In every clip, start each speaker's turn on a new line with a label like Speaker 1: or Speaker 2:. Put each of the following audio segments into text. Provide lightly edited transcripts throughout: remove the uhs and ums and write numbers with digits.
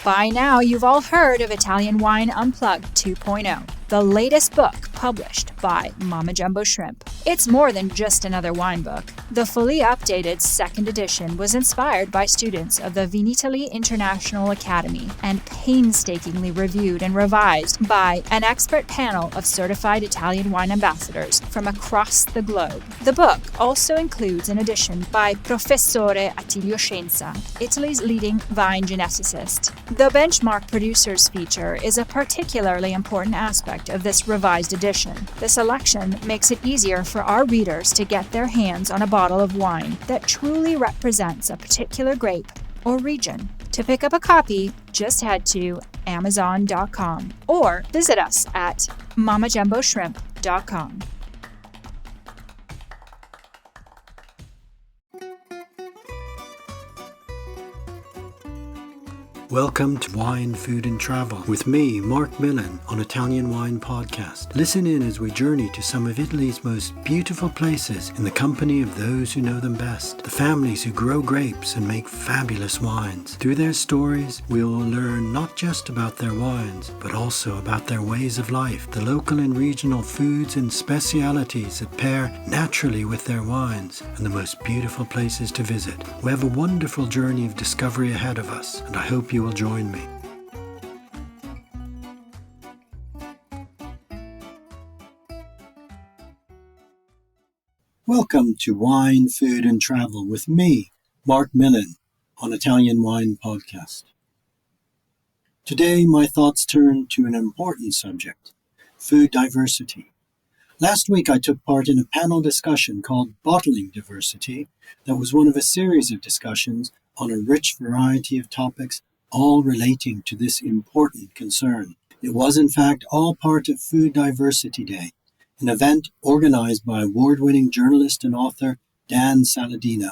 Speaker 1: By now, you've all heard of Italian Wine Unplugged 2.0, the latest book published by Mama Jumbo Shrimp. It's more than just another wine book. The fully updated second edition was inspired by students of the Vinitaly International Academy and painstakingly reviewed and revised by an expert panel of certified Italian wine ambassadors from across the globe. The book also includes an edition by Professore Attilio Scienza, Italy's leading vine geneticist. The benchmark producers feature is a particularly important aspect of this revised edition. The selection makes it easier for our readers to get their hands on a bottle of wine that truly represents a particular grape or region. To pick up a copy, just head to Amazon.com or visit us at MamaJumboShrimp.com.
Speaker 2: Welcome to Wine, Food and Travel with me, Marc Millon, on Italian Wine Podcast. Listen in as we journey to some of Italy's most beautiful places in the company of those who know them best, the families who grow grapes and make fabulous wines. Through their stories, we will learn not just about their wines, but also about their ways of life, the local and regional foods and specialities that pair naturally with their wines, and the most beautiful places to visit. We have a wonderful journey of discovery ahead of us, and I hope you will join me. Welcome to Wine, Food and Travel with me, Marc Millon, on Italian Wine Podcast. Today, my thoughts turn to an important subject, food diversity. Last week, I took part in a panel discussion called Bottling Diversity that was one of a series of discussions on a rich variety of topics all relating to this important concern. It was, in fact, all part of Food Diversity Day, an event organized by award-winning journalist and author Dan Saladino.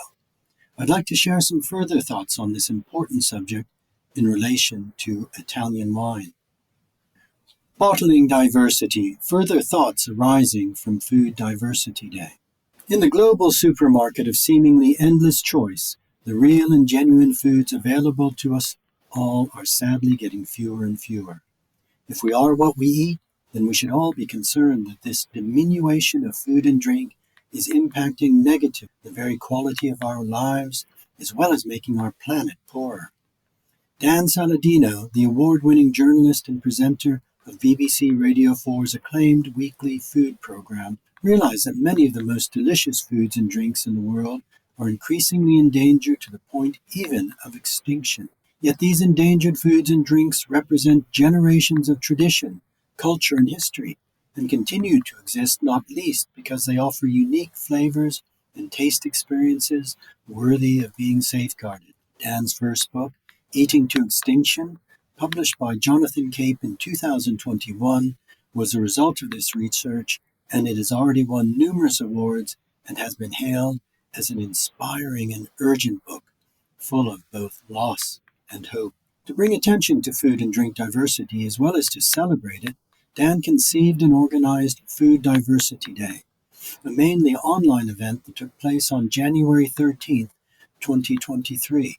Speaker 2: I'd like to share some further thoughts on this important subject in relation to Italian wine. Bottling diversity, further thoughts arising from Food Diversity Day. In the global supermarket of seemingly endless choice, the real and genuine foods available to us all are sadly getting fewer and fewer. If we are what we eat, then we should all be concerned that this diminution of food and drink is impacting negatively the very quality of our lives, as well as making our planet poorer. Dan Saladino, the award-winning journalist and presenter of BBC Radio 4's acclaimed weekly food program, realized that many of the most delicious foods and drinks in the world are increasingly endangered to the point even of extinction. Yet these endangered foods and drinks represent generations of tradition, culture, and history, and continue to exist not least because they offer unique flavors and taste experiences worthy of being safeguarded. Dan's first book, Eating to Extinction, published by Jonathan Cape in 2021, was a result of this research, and it has already won numerous awards and has been hailed as an inspiring and urgent book, full of both loss and hope. To bring attention to food and drink diversity as well as to celebrate it, Dan conceived and organized Food Diversity Day, a mainly online event that took place on January 13th, 2023.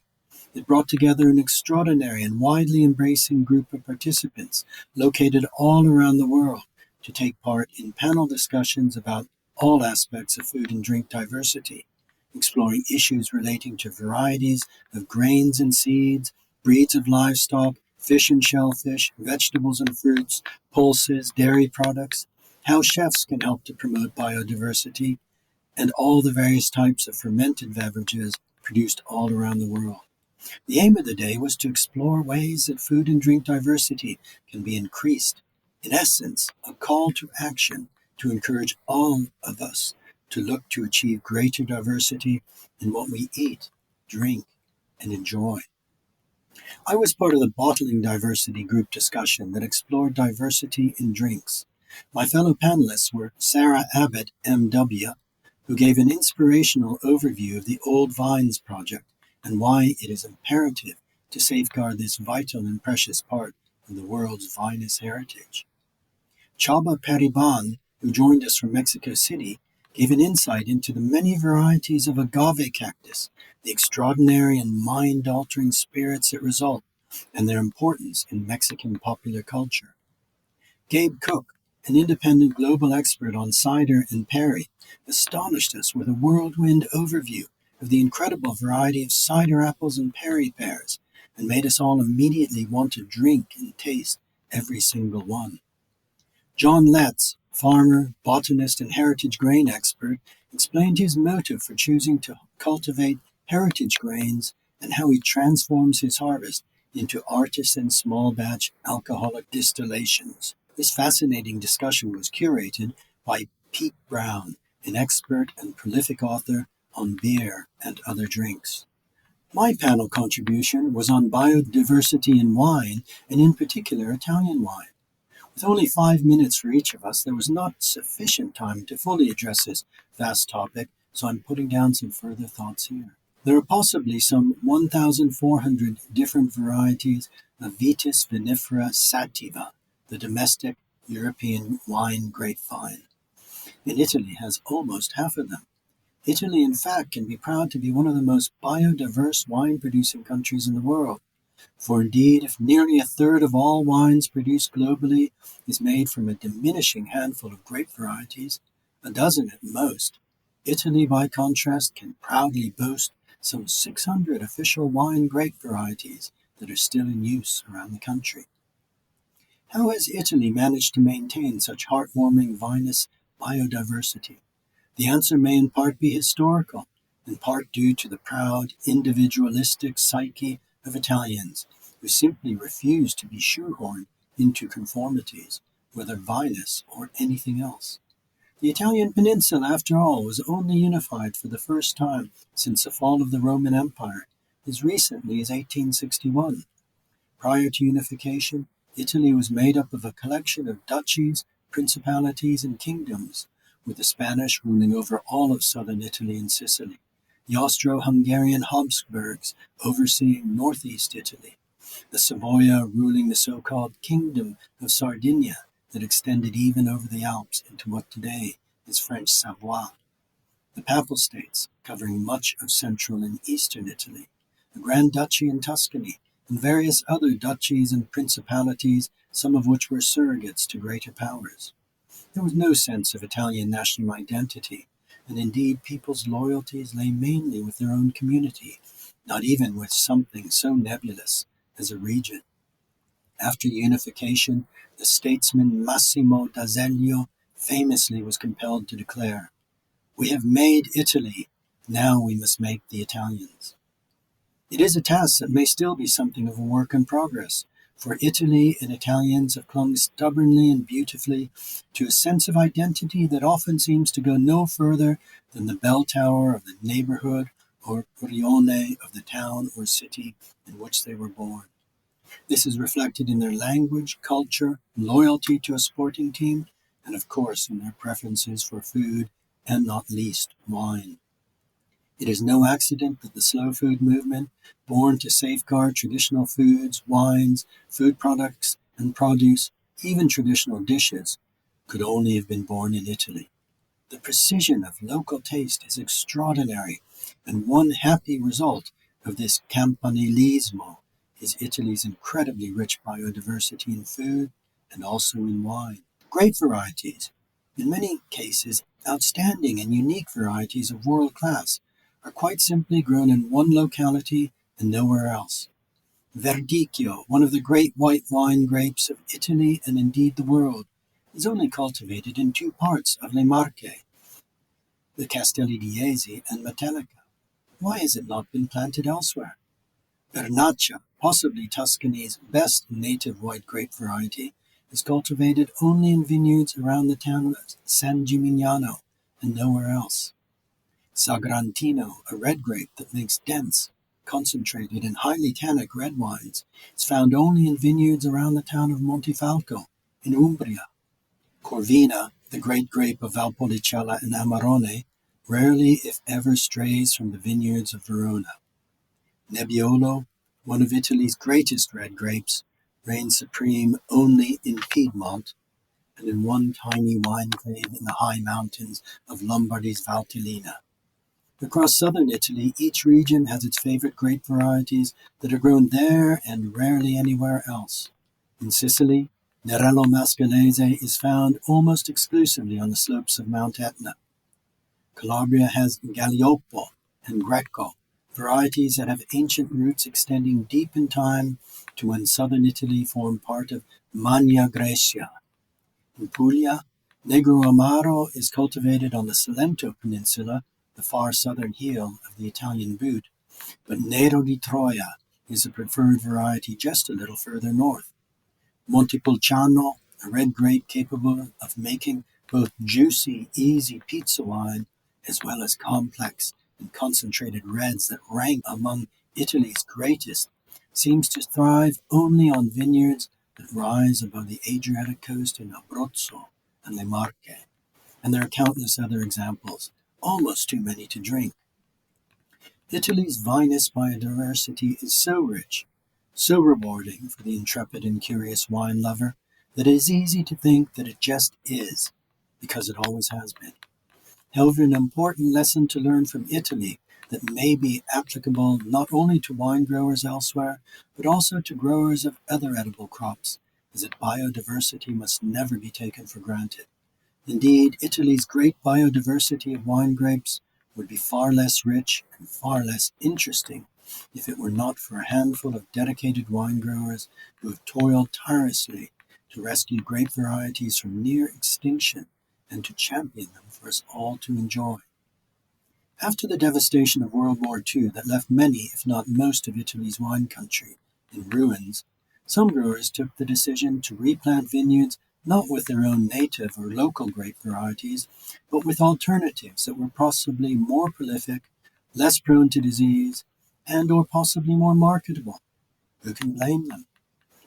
Speaker 2: It brought together an extraordinary and widely embracing group of participants located all around the world to take part in panel discussions about all aspects of food and drink diversity, exploring issues relating to varieties of grains and seeds, breeds of livestock, fish and shellfish, vegetables and fruits, pulses, dairy products, how chefs can help to promote biodiversity, and all the various types of fermented beverages produced all around the world. The aim of the day was to explore ways that food and drink diversity can be increased. In essence, a call to action to encourage all of us to look to achieve greater diversity in what we eat, drink, and enjoy. I was part of the Bottling Diversity group discussion that explored diversity in drinks. My fellow panelists were Sarah Abbott, M.W., who gave an inspirational overview of the Old Vines Project and why it is imperative to safeguard this vital and precious part of the world's vinous heritage. Chaba Periban, who joined us from Mexico City, gave an insight into the many varieties of agave cactus, the extraordinary and mind-altering spirits that result, and their importance in Mexican popular culture. Gabe Cook, an independent global expert on cider and perry, astonished us with a whirlwind overview of the incredible variety of cider apples and perry pears, and made us all immediately want to drink and taste every single one. John Letts, farmer, botanist, and heritage grain expert, explained his motive for choosing to cultivate heritage grains and how he transforms his harvest into artisan small-batch alcoholic distillations. This fascinating discussion was curated by Pete Brown, an expert and prolific author on beer and other drinks. My panel contribution was on biodiversity in wine, and in particular Italian wine. With only 5 minutes for each of us, there was not sufficient time to fully address this vast topic, so I'm putting down some further thoughts here. There are possibly some 1,400 different varieties of Vitis vinifera sativa, the domestic European wine grapevine, and Italy has almost half of them. Italy, in fact, can be proud to be one of the most biodiverse wine-producing countries in the world. For indeed, if nearly a third of all wines produced globally is made from a diminishing handful of grape varieties, a dozen at most, Italy, by contrast, can proudly boast some 600 official wine grape varieties that are still in use around the country. How has Italy managed to maintain such heartwarming vinous biodiversity? The answer may in part be historical, in part due to the proud, individualistic psyche of Italians, who simply refuse to be shoehorned into conformities, whether vinous or anything else. The Italian peninsula, after all, was only unified for the first time since the fall of the Roman Empire, as recently as 1861. Prior to unification, Italy was made up of a collection of duchies, principalities, and kingdoms, with the Spanish ruling over all of southern Italy and Sicily, the Austro-Hungarian Habsburgs overseeing northeast Italy, the Savoia ruling the so-called Kingdom of Sardinia that extended even over the Alps into what today is French Savoie, the Papal States covering much of central and eastern Italy, the Grand Duchy in Tuscany, and various other duchies and principalities, some of which were surrogates to greater powers. There was no sense of Italian national identity, and indeed people's loyalties lay mainly with their own community, not even with something so nebulous as a region. After unification, the statesman Massimo d'Azeglio famously was compelled to declare, "We have made Italy, now we must make the Italians." It is a task that may still be something of a work in progress, for Italy and Italians have clung stubbornly and beautifully to a sense of identity that often seems to go no further than the bell tower of the neighborhood or rione of the town or city in which they were born. This is reflected in their language, culture, loyalty to a sporting team, and of course in their preferences for food and not least wine. It is no accident that the slow food movement, born to safeguard traditional foods, wines, food products, and produce, even traditional dishes, could only have been born in Italy. The precision of local taste is extraordinary, and one happy result of this campanilismo is Italy's incredibly rich biodiversity in food and also in wine. Great varieties, in many cases outstanding and unique varieties of world class, are quite simply grown in one locality and nowhere else. Verdicchio, one of the great white wine grapes of Italy and indeed the world, is only cultivated in two parts of Le Marche, the Castelli di Jesi and Metellica. Why has it not been planted elsewhere? Vernaccia, possibly Tuscany's best native white grape variety, is cultivated only in vineyards around the town of San Gimignano and nowhere else. Sagrantino, a red grape that makes dense, concentrated, and highly tannic red wines, is found only in vineyards around the town of Montifalco in Umbria. Corvina, the great grape of Valpolicella and Amarone, rarely if ever strays from the vineyards of Verona. Nebbiolo, one of Italy's greatest red grapes, reigns supreme only in Piedmont and in one tiny wine clave in the high mountains of Lombardy's Valtellina. Across southern Italy, each region has its favorite grape varieties that are grown there and rarely anywhere else. In Sicily, Nerello Mascalese is found almost exclusively on the slopes of Mount Etna. Calabria has Galliopo and Greco, varieties that have ancient roots extending deep in time to when southern Italy formed part of Magna Graecia. In Puglia, Negro Amaro is cultivated on the Salento Peninsula, the far southern heel of the Italian boot, but Nero di Troia is a preferred variety just a little further north. Montepulciano, a red grape capable of making both juicy, easy pizza wine, as well as complex and concentrated reds that rank among Italy's greatest, seems to thrive only on vineyards that rise above the Adriatic coast in Abruzzo and Le Marche, and there are countless other examples, almost too many to drink. Italy's vinous biodiversity is so rich, so rewarding for the intrepid and curious wine lover, that it is easy to think that it just is, because it always has been. However, an important lesson to learn from Italy that may be applicable not only to wine growers elsewhere, but also to growers of other edible crops, is that biodiversity must never be taken for granted. Indeed, Italy's great biodiversity of wine grapes would be far less rich and far less interesting if it were not for a handful of dedicated wine growers who have toiled tirelessly to rescue grape varieties from near extinction and to champion them for us all to enjoy. After the devastation of World War II that left many, if not most, of Italy's wine country in ruins, some growers took the decision to replant vineyards not with their own native or local grape varieties, but with alternatives that were possibly more prolific, less prone to disease, and or possibly more marketable. Who can blame them?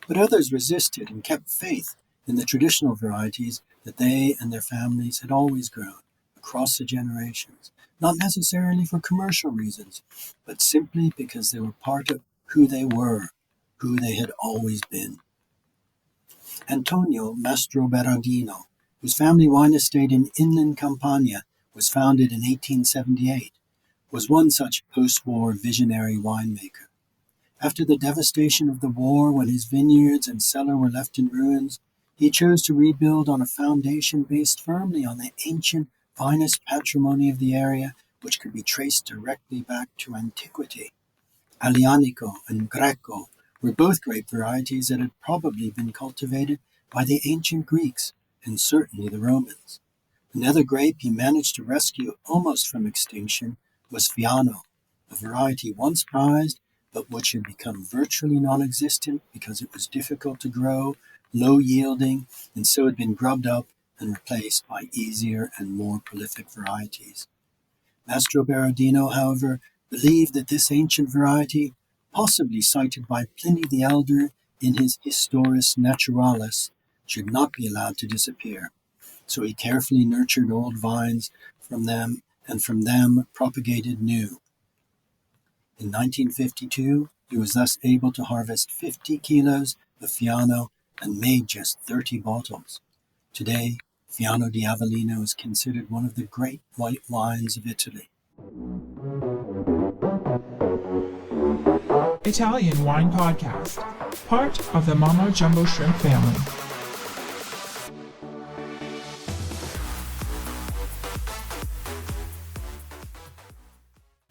Speaker 2: But others resisted and kept faith in the traditional varieties that they and their families had always grown across the generations, not necessarily for commercial reasons, but simply because they were part of who they were, who they had always been. Antonio Mastro Berardino, whose family wine estate in inland Campania was founded in 1878, was one such post-war visionary winemaker. After the devastation of the war, when his vineyards and cellar were left in ruins, he chose to rebuild on a foundation based firmly on the ancient vinous patrimony of the area, which could be traced directly back to antiquity. Aglianico and Greco were both grape varieties that had probably been cultivated by the ancient Greeks and certainly the Romans. Another grape he managed to rescue almost from extinction was Fiano, a variety once prized but which had become virtually non-existent because it was difficult to grow, low-yielding, and so had been grubbed up and replaced by easier and more prolific varieties. Mastro Berardino, however, believed that this ancient variety, possibly cited by Pliny the Elder in his Historis Naturalis, should not be allowed to disappear. So he carefully nurtured old vines from them, and from them propagated new. In 1952, he was thus able to harvest 50 kilos of Fiano and made just 30 bottles. Today, Fiano di Avellino is considered one of the great white wines of Italy.
Speaker 3: Italian Wine Podcast, part of the Mama Jumbo Shrimp family.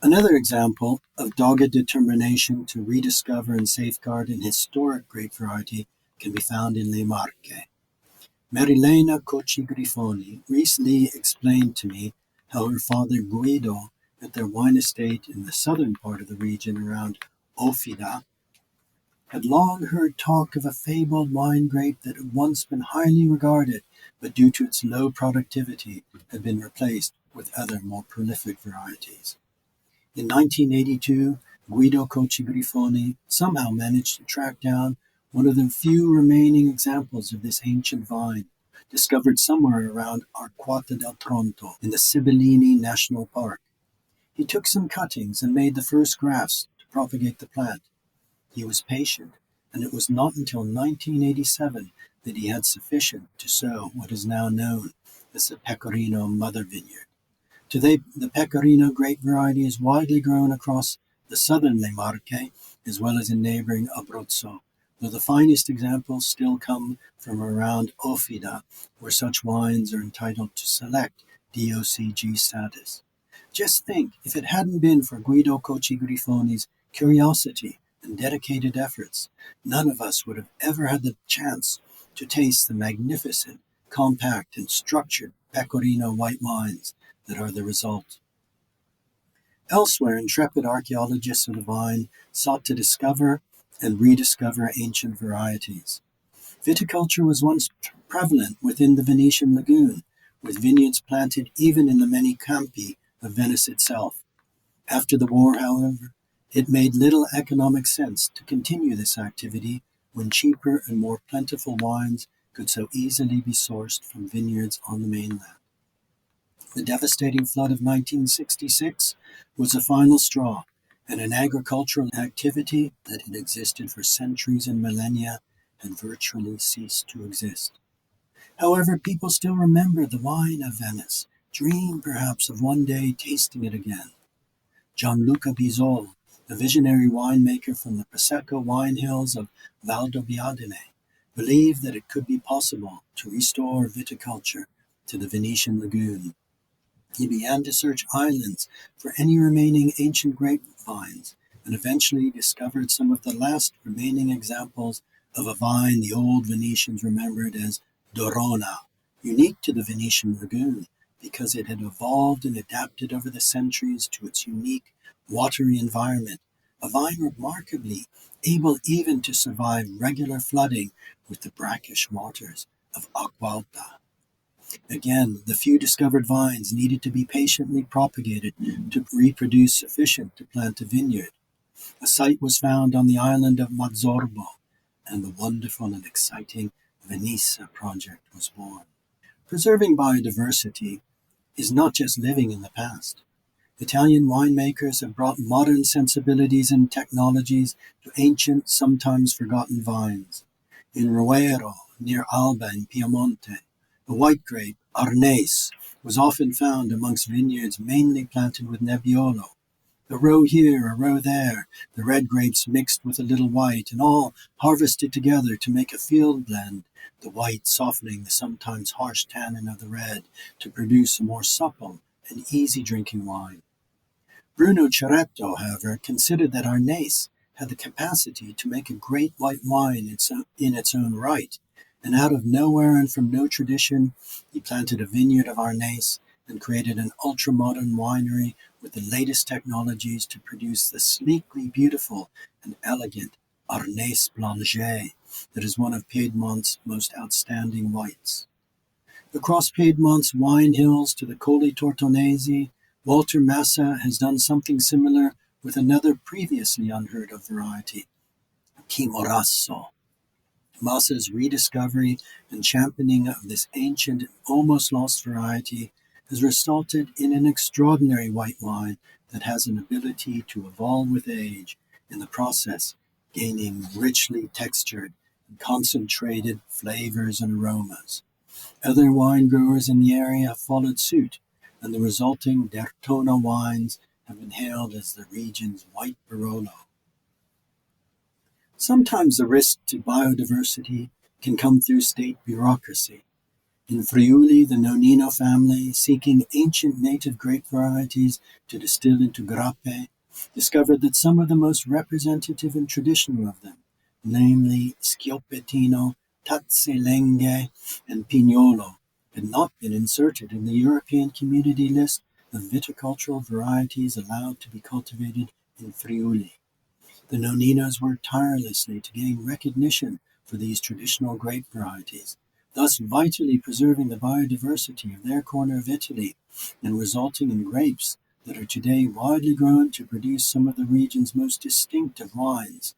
Speaker 2: Another example of dogged determination to rediscover and safeguard an historic grape variety can be found in Le Marche. Marilena Cocci-Grifoni recently explained to me how her father Guido, at their wine estate in the southern part of the region around Ofida, had long heard talk of a fabled wine grape that had once been highly regarded, but due to its low productivity had been replaced with other more prolific varieties. In 1982, Guido Cocci-Grifoni somehow managed to track down one of the few remaining examples of this ancient vine, discovered somewhere around Arquata del Tronto in the Sibillini National Park. He took some cuttings and made the first grafts to propagate the plant. He was patient, and it was not until 1987 that he had sufficient to sow what is now known as the Pecorino Mother Vineyard. Today, the Pecorino grape variety is widely grown across the southern Le Marche, as well as in neighboring Abruzzo, though the finest examples still come from around Ofida, where such wines are entitled to select DOCG status. Just think, if it hadn't been for Guido Cocci-Grifoni's curiosity and dedicated efforts, none of us would have ever had the chance to taste the magnificent, compact, and structured Pecorino white wines that are the result. Elsewhere, intrepid archaeologists of the vine sought to discover and rediscover ancient varieties. Viticulture was once prevalent within the Venetian lagoon, with vineyards planted even in the many campi of Venice itself. After the war, however, it made little economic sense to continue this activity when cheaper and more plentiful wines could so easily be sourced from vineyards on the mainland. The devastating flood of 1966 was the final straw, and an agricultural activity that had existed for centuries and millennia had virtually ceased to exist. However, people still remember the wine of Venice, dream perhaps of one day tasting it again. Gianluca Bisol, a visionary winemaker from the Prosecco wine hills of Valdobbiadene, believed that it could be possible to restore viticulture to the Venetian lagoon. He began to search islands for any remaining ancient grapevines and eventually discovered some of the last remaining examples of a vine the old Venetians remembered as Dorona, unique to the Venetian lagoon because it had evolved and adapted over the centuries to its unique watery environment, a vine remarkably able even to survive regular flooding with the brackish waters of Acqua Alta. Again, the few discovered vines needed to be patiently propagated to reproduce sufficient to plant a vineyard. A site was found on the island of Mazzorbo, and the wonderful and exciting Venisa project was born. Preserving biodiversity is not just living in the past. Italian winemakers have brought modern sensibilities and technologies to ancient, sometimes forgotten vines. In Roero, near Alba in Piemonte, the white grape, Arnese, was often found amongst vineyards mainly planted with Nebbiolo. A row here, a row there, the red grapes mixed with a little white, and all harvested together to make a field blend, the white softening the sometimes harsh tannin of the red to produce a more supple and easy-drinking wine. Bruno Ceretto, however, considered that Arnese had the capacity to make a great white wine in its own right, and out of nowhere and from no tradition, he planted a vineyard of Arnese and created an ultra-modern winery with the latest technologies to produce the sleekly beautiful and elegant Arnese Blanchet that is one of Piedmont's most outstanding whites. Across Piedmont's wine hills to the Colli Tortonesi, Walter Massa has done something similar with another previously unheard of variety, Chimorasso. Massa's rediscovery and championing of this ancient, almost lost variety has resulted in an extraordinary white wine that has an ability to evolve with age, in the process gaining richly textured and concentrated flavors and aromas. Other wine growers in the area have followed suit, and the resulting Dertona wines have been hailed as the region's white Barolo. Sometimes the risk to biodiversity can come through state bureaucracy. In Friuli, the Nonino family, seeking ancient native grape varieties to distill into grappe, discovered that some of the most representative and traditional of them, namely Schioppettino, Tazzilenghe, and Pignolo, had not been inserted in the European Community list of viticultural varieties allowed to be cultivated in Friuli. The Noninos worked tirelessly to gain recognition for these traditional grape varieties, thus vitally preserving the biodiversity of their corner of Italy and resulting in grapes that are today widely grown to produce some of the region's most distinctive wines.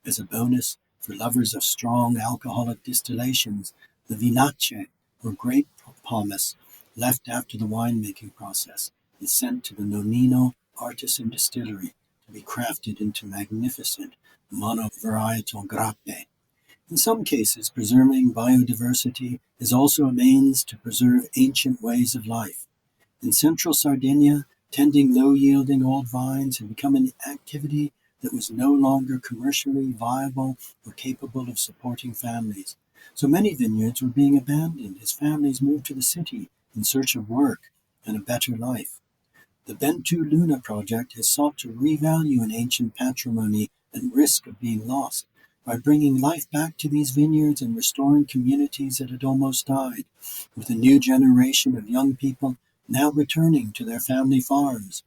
Speaker 2: As a bonus, for lovers of strong alcoholic distillations, the vinacce, or grape pomace, left after the winemaking process, is sent to the Nonino artisan distillery to be crafted into magnificent monovarietal grappe. In some cases, preserving biodiversity is also a means to preserve ancient ways of life. In central Sardinia, tending low-yielding old vines had become an activity that was no longer commercially viable or capable of supporting families. So many vineyards were being abandoned as families moved to the city in search of work and a better life. The Bentu Luna project has sought to revalue an ancient patrimony at risk of being lost by bringing life back to these vineyards and restoring communities that had almost died, with a new generation of young people now returning to their family farms.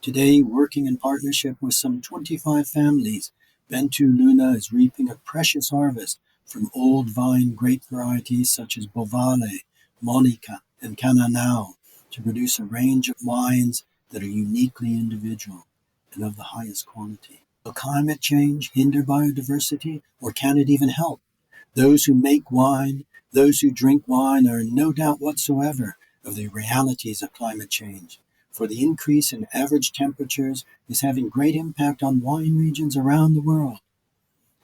Speaker 2: Today, working in partnership with some 25 families, Bentu Luna is reaping a precious harvest from old vine grape varieties such as Bovale, Monica, and Cananao to produce a range of wines that are uniquely individual and of the highest quality. Will climate change hinder biodiversity, or can it even help? Those who make wine, those who drink wine are in no doubt whatsoever of the realities of climate change, for the increase in average temperatures is having great impact on wine regions around the world.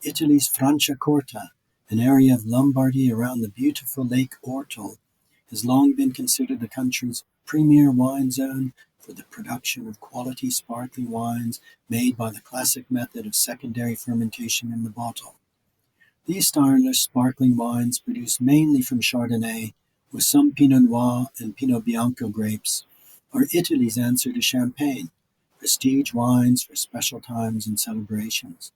Speaker 2: Italy's Franciacorta, an area of Lombardy around the beautiful Lake Ortol, has long been considered the country's premier wine zone for the production of quality sparkling wines made by the classic method of secondary fermentation in the bottle. These stylish sparkling wines, produced mainly from Chardonnay, with some Pinot Noir and Pinot Bianco grapes, are Italy's answer to champagne, prestige wines for special times and celebrations.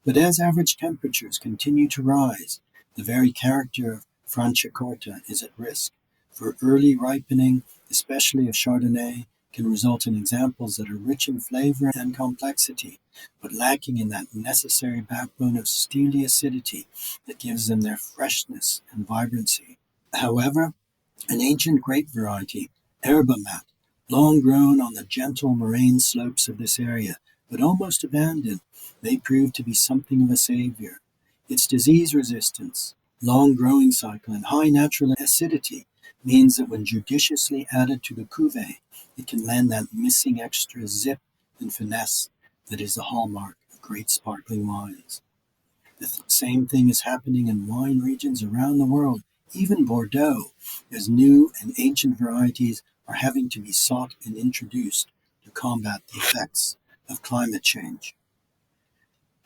Speaker 2: But as average temperatures continue to rise, the very character of Franciacorta is at risk, for early ripening, especially of Chardonnay, can result in examples that are rich in flavor and complexity, but lacking in that necessary backbone of steely acidity that gives them their freshness and vibrancy. However, an ancient grape variety, Erba Mat, long grown on the gentle moraine slopes of this area, but almost abandoned, may prove to be something of a savior. Its disease resistance, long growing cycle, and high natural acidity means that when judiciously added to the cuvée, it can lend that missing extra zip and finesse that is the hallmark of great sparkling wines. The same thing is happening in wine regions around the world, even Bordeaux, as new and ancient varieties are having to be sought and introduced to combat the effects of climate change.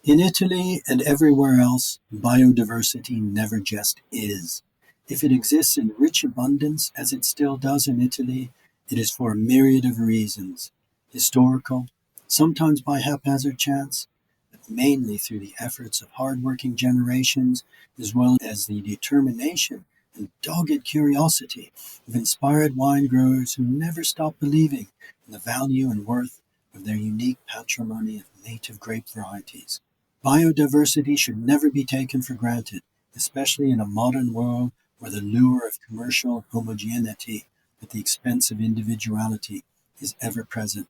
Speaker 2: In Italy and everywhere else, biodiversity never just is. If it exists in rich abundance, as it still does in Italy, it is for a myriad of reasons, historical, sometimes by haphazard chance, but mainly through the efforts of hard-working generations, as well as the determination and dogged curiosity of inspired wine growers who never stop believing in the value and worth of their unique patrimony of native grape varieties. Biodiversity should never be taken for granted, especially in a modern world where the lure of commercial homogeneity at the expense of individuality is ever present.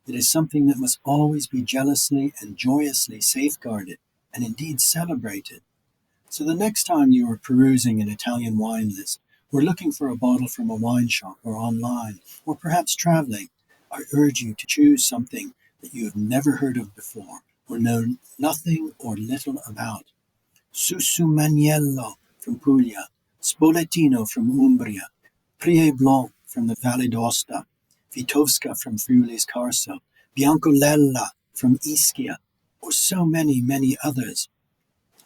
Speaker 2: It is something that must always be jealously and joyously safeguarded and indeed celebrated. So the next time you are perusing an Italian wine list, or looking for a bottle from a wine shop or online, or perhaps traveling, I urge you to choose something that you have never heard of before, or know nothing or little about. Susumaniello from Puglia, Spoletino from Umbria, Prie Blanc from the Valle d'Aosta, Vitovska from Friuli's Carso, Biancolella from Ischia, or so many, many others.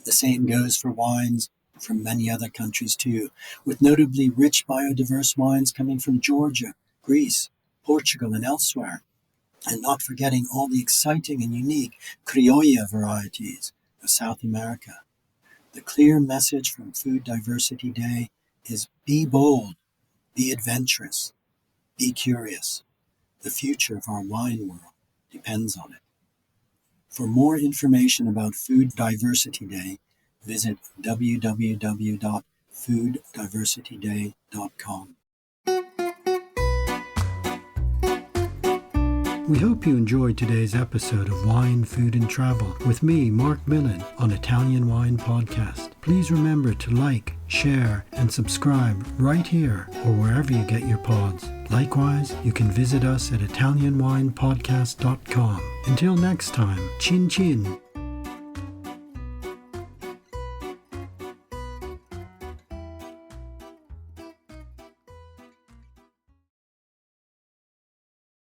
Speaker 2: The same goes for wines from many other countries too, with notably rich biodiverse wines coming from Georgia, Greece, Portugal, and elsewhere, and not forgetting all the exciting and unique criolla varieties of South America. The clear message from Food Diversity Day is be bold, be adventurous, be curious. The future of our wine world depends on it. For more information about Food Diversity Day, visit www.fooddiversityday.com. We hope you enjoyed today's episode of Wine, Food and Travel with me, Marc Millon, on Italian Wine Podcast. Please remember to like, share, and subscribe right here or wherever you get your pods. Likewise, you can visit us at ItalianWinePodcast.com. Until next time, chin chin.